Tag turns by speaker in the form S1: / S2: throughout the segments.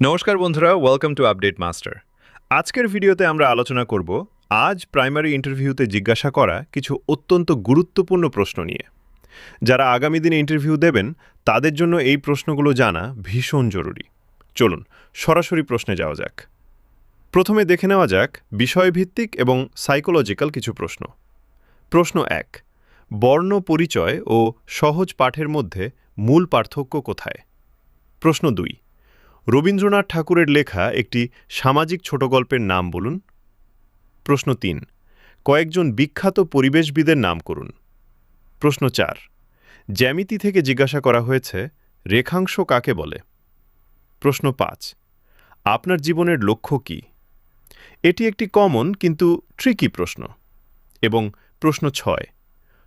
S1: নমস্কার বন্ধুরা, welcome to update master. আজকের ভিডিওতে আমরা আলোচনা করব আজ প্রাইমারি ইন্টারভিউতে জিজ্ঞাসা করা কিছু অত্যন্ত গুরুত্বপূর্ণ প্রশ্ন নিয়ে। যারা আগামী দিনে ইন্টারভিউ দেবেন তাদের জন্য এই প্রশ্নগুলো জানা ভীষণ জরুরি। চলুন সরাসরি প্রশ্নে যাওয়া যাক। প্রথমে দেখে নেওয়া যাক বিষয়ভিত্তিক এবং সাইকোলজিক্যাল কিছু প্রশ্ন। প্রশ্ন ১, বর্ণ পরিচয় ও সহজ পাঠের মধ্যে মূল পার্থক্য কোথায়? প্রশ্ন ২, রবীন্দ্রনাথ ঠাকুরের লেখা একটি সামাজিক ছোটগল্পের নাম বলুন। প্রশ্ন ৩, কয়েকজন বিখ্যাত পরিবেশবিদের নাম করুন। প্রশ্ন ৪, জ্যামিতি থেকে জিজ্ঞাসা করা হয়েছে রেখাংশ কাকে বলে? প্রশ্ন ৫, আপনার জীবনের লক্ষ্য কী? এটি একটি কমন কিন্তু ট্রিকি প্রশ্ন। এবং প্রশ্ন ৬,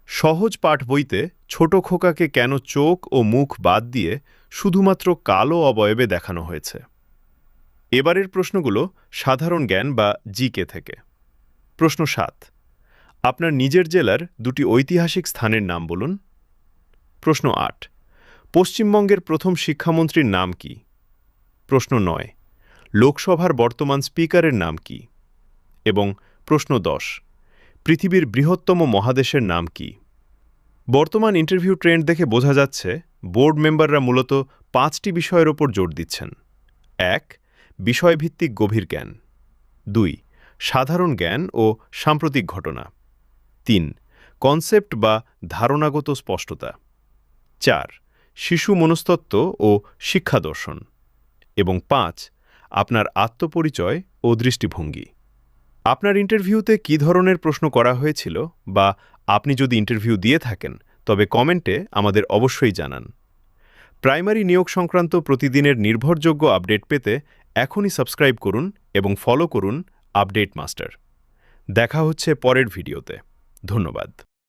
S1: সহজ পাঠ বইতে ছোট খোকাকে কেন চোখ ও মুখ বাদ দিয়ে শুধুমাত্র কালো অবয়বে দেখানো হয়েছে? এবারের প্রশ্নগুলো সাধারণ জ্ঞান বা জিকে থেকে। প্রশ্ন ৭, আপনার নিজের জেলার দুটি ঐতিহাসিক স্থানের নাম বলুন। প্রশ্ন ৮, পশ্চিমবঙ্গের প্রথম শিক্ষামন্ত্রীর নাম কি? প্রশ্ন ৯, লোকসভার বর্তমান স্পিকারের নাম কি? এবং প্রশ্ন ১০, পৃথিবীর বৃহত্তম মহাদেশের নাম কি? বর্তমান ইন্টারভিউ ট্রেন্ড দেখে বোঝা যাচ্ছে বোর্ড মেম্বাররা মূলত ৫টি বিষয়ের ওপর জোর দিচ্ছেন। ১, বিষয়ভিত্তিক গভীর জ্ঞান। ২, সাধারণ জ্ঞান ও সাম্প্রতিক ঘটনা। ৩, কনসেপ্ট বা ধারণাগত স্পষ্টতা। ৪, শিশু মনস্তত্ত্ব ও শিক্ষা দর্শন। এবং ৫, আপনার আত্মপরিচয় ও দৃষ্টিভঙ্গি। আপনার ইন্টারভিউতে কী ধরনের প্রশ্ন করা হয়েছিল বা আপনি যদি ইন্টারভিউ দিয়ে থাকেন তবে কমেন্টে আমাদের অবশ্যই জানান। প্রাইমারি নিয়োগ সংক্রান্ত প্রতিদিনের নির্ভরযোগ্য আপডেট পেতে এখনই সাবস্ক্রাইব করুন এবং ফলো করুন আপডেট মাস্টার। দেখা হচ্ছে পরের ভিডিওতে। ধন্যবাদ।